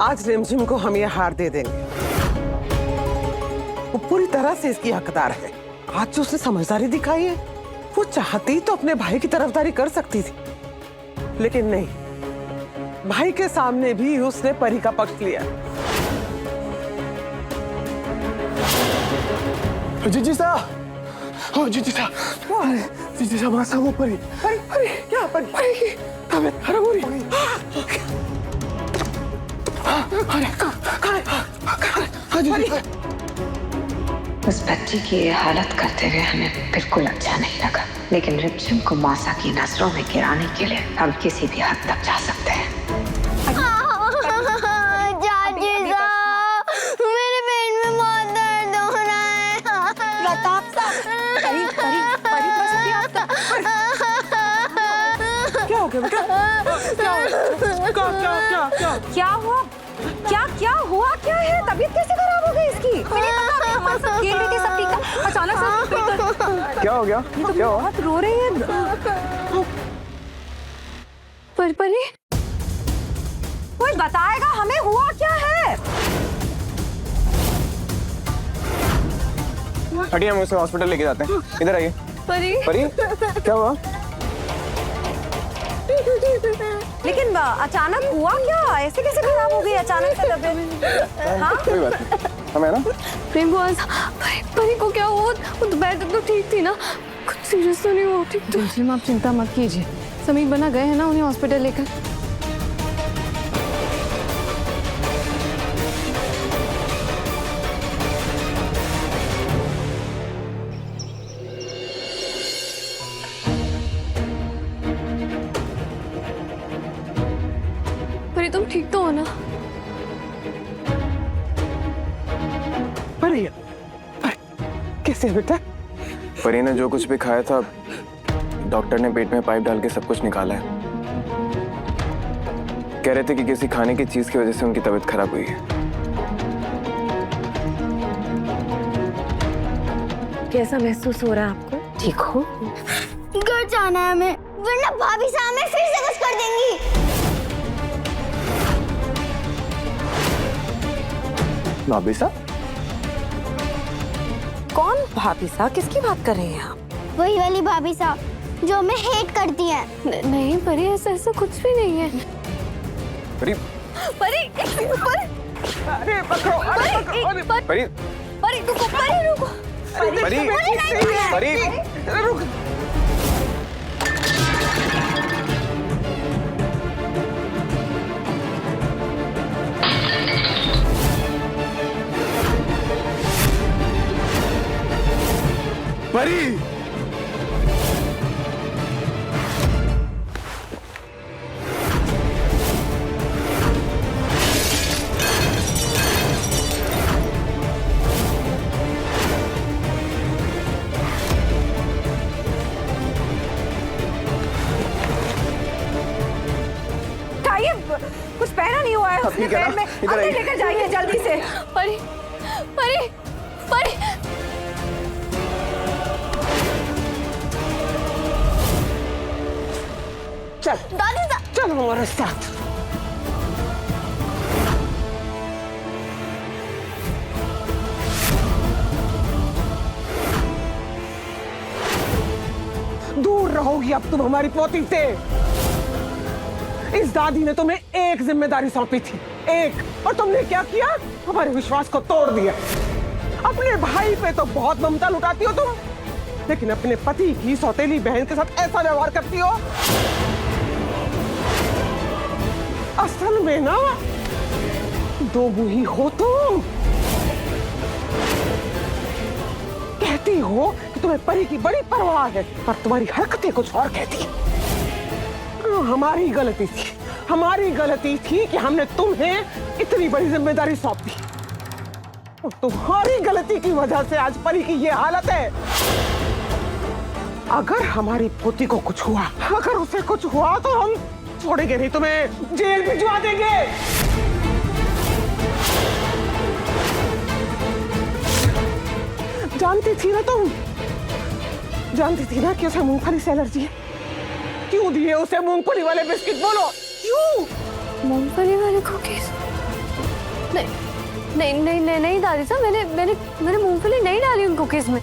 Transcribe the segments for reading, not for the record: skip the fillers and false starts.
आज रिमझिम को हम ये हार दे देंगे। वो पूरी तरह से इसकी हकदार है। आज जो उसने समझदारी दिखाई है, वो चाहती तो अपने भाई की तरफदारी कर सकती थी, लेकिन नहीं, भाई के सामने भी उसने परी का पक्ष लिया। जीजी साहब, हाँ जीजी साहब, जीजी साहब मासा वो परी, परी, परी, क्या परी? परी की तबीयत खराब हो रही है। हाँ जीजी साहब। उस बच्ची की ये हालत करते हुए हमें बिल्कुल अच्छा नहीं लगा, लेकिन रिमझिम को मासा की नजरों में गिराने के लिए हम किसी भी हद तक जा सकते हैं। चाची साहब, मेरे पेट में बहुत दर्द हो रहा है। प्रताप साहब, परी परी परी बस अभी आप क्या हो गया बेटा? क्या हुआ? क्या हुआ? क्या है? तबीयत कैसे खराब हो गई इसकी? मुझे पता है, हमारे साथ खेल रही थी, सब ठीक था। अचानक से क्या हो गया? क्या हुआ? बहुत रो रही है। परी कोई बताएगा हमें हुआ क्या है? हटिए, हम उसे हॉस्पिटल लेके जाते हैं। इधर आइए। परी क्या हुआ? लेकिन अचानक हुआ क्या? ऐसे कैसे खराब हो गई अचानक से तबीयत? हाँ कोई बात नहीं, हम है ना। प्रेम बॉस, परी को क्या हुआ? वो दोपहर तक तो ठीक थी ना, कुछ सीरियस तो नहीं हुआ? ठीक तो आप चिंता मत कीजिए, समीर बना गए हैं ना उन्हें हॉस्पिटल लेकर। परी तुम ठीक तो हो ना? परी, कैसे है बेटा? परी ने जो कुछ भी खाया था, डॉक्टर ने पेट में पाइप डाल के सब कुछ निकाला है। कह रहे थे कि किसी खाने की चीज की वजह से उनकी तबीयत खराब हुई है। कैसा महसूस हो रहा है आपको? ठीक हो? घर जाना है हमें, वरना भाभी साहब हमें फिर से कुछ कर देंगी। भाभी साहब? कौन भाभी साहब? किसकी बात कर रही हैं आप? वही वाली भाभी साहब जो हमें हेट करती है। नहीं परी, ऐसा कुछ भी नहीं है। परी, परी अरे पकड़ो, अरे पकड़ो, अरे परी, रुको। परी, परी, रुक। परी, कुछ पहना नहीं हुआ है उसने ठीक है पैर ना? में। इधर अंदर आइए। लेकर जाइए जल्दी से। परी परी परी चल दादी साहब, चल हमारे साथ। दूर रहोगी अब तुम हमारी पोती से। इस दादी ने तुम्हें एक जिम्मेदारी सौंपी थी, एक, और तुमने क्या किया? हमारे विश्वास को तोड़ दिया। अपने भाई पे तो बहुत ममता लुटाती हो तुम, लेकिन अपने पति की सौतेली बहन के साथ ऐसा व्यवहार करती हो। असल में ना दो मुही हो तुम। कहती हो कि तुम्हें परी की बड़ी परवाह है, पर तुम्हारी हरकतें कुछ और कहती हैं। हमारी गलती थी कि हमने तुम्हें इतनी बड़ी जिम्मेदारी सौंप दी। और तुम्हारी गलती की वजह से आज परी की ये हालत है। अगर हमारी पोती को कुछ हुआ, अगर उसे कुछ हुआ तो हम छोड़ेंगे नहीं, तुम्हें जेल भिजवा देंगे। जानती थी ना तुम, जानती थी ना कि उसे मूंगफली से एलर्जी है। क्यों दिए उसे मूंगफली वाले बिस्किट? बोलो क्यों? मूंगफली वाले कुकीज? नहीं नहीं नहीं नहीं, नहीं दादी साहब, मैंने मूंगफली नहीं डाली उन कुकीज में।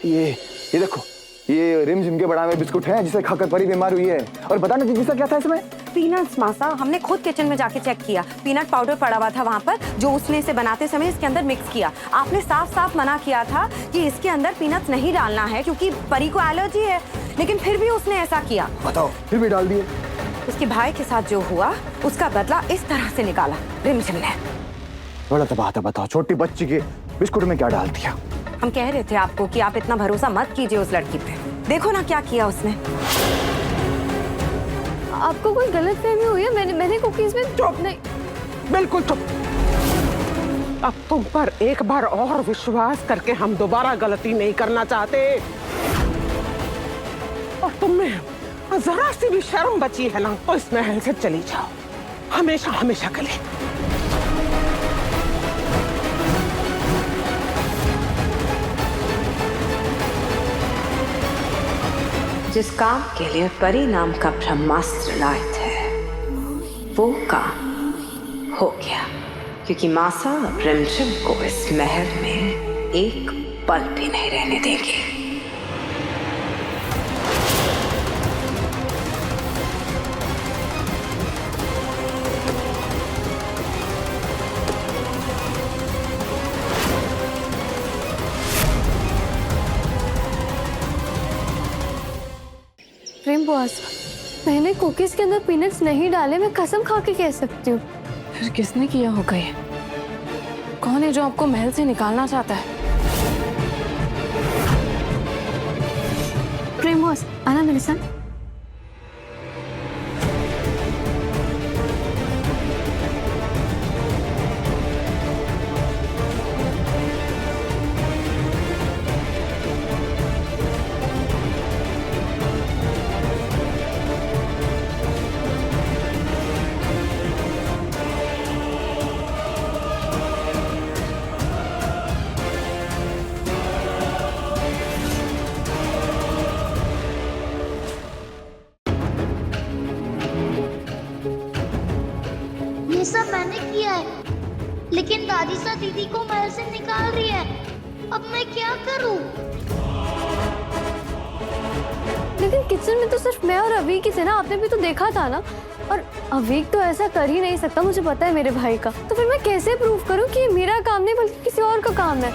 ये देखो, ये रिमझिम के बना हुए बिस्कुट हैं जिसे खाकर परी बीमार हुई है। और बता ना जिसका क्या था इसमें? पीनट्स मासा। हमने खुद किचन में जाके चेक किया, पीनट पाउडर पड़ा हुआ था वहाँ पर, जो उसने इसे बनाते समय इसके अंदर मिक्स किया। आपने साफ साफ मना किया था कि इसके अंदर पीनट्स नहीं डालना है क्योंकि परी को एलर्जी है, लेकिन फिर भी उसने ऐसा किया। बताओ, फिर भी डाल दिए। उसके भाई के साथ जो हुआ उसका बदला इस तरह से निकाला रिमझिम ने। बड़ा तबाह था। बताओ, छोटी बच्ची के बिस्कुट में क्या डाल दिया? हम कह रहे थे आपको कि आप इतना भरोसा मत कीजिए उस लड़की पे। देखो ना क्या किया उसने। आपको कोई गलतफहमी हुई है? मैंने कुकीज में चुप। नहीं। बिल्कुल चुप। अब तुम पर एक बार और विश्वास करके हम दोबारा गलती नहीं करना चाहते। और तुम में जरा सी भी शर्म बची है ना तो इस महल से चली जाओ, हमेशा हमेशा के लिए। जिस काम के लिए परी नाम का ब्रह्मास्त्र लाए थे वो काम हो गया, क्योंकि मासा अब रिमझिम को इस महल में एक पल भी नहीं रहने देंगे। प्रेम बॉस, मैंने कुकीज के अंदर पीनट्स नहीं डाले, मैं कसम खा के कह सकती हूँ। फिर किसने किया होगा ये? कौन है जो आपको महल से निकालना चाहता है? प्रेम बॉस, आना मेरे साथ। ये सब मैंने किया है, लेकिन दादी सा दीदी को महल से निकाल रही है। अब मैं क्या करूं? लेकिन किचन में तो सिर्फ मैं और अवीक ही थे ना, आपने भी तो देखा था ना। और अवीक तो ऐसा कर ही नहीं सकता, मुझे पता है मेरे भाई का। तो फिर मैं कैसे प्रूव करूं कि ये मेरा काम नहीं बल्कि किसी और का काम है?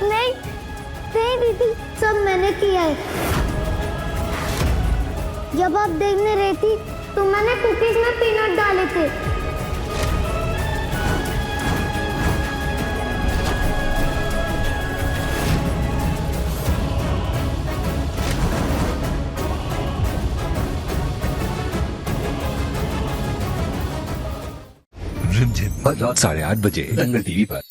नहीं दीदी, सब मैंने किया है। जब आप देखने रही थी तो मैंने कुकीज में पीनट डाले थे। रिमझिम रात 8:30 बजे दंगल टीवी पर।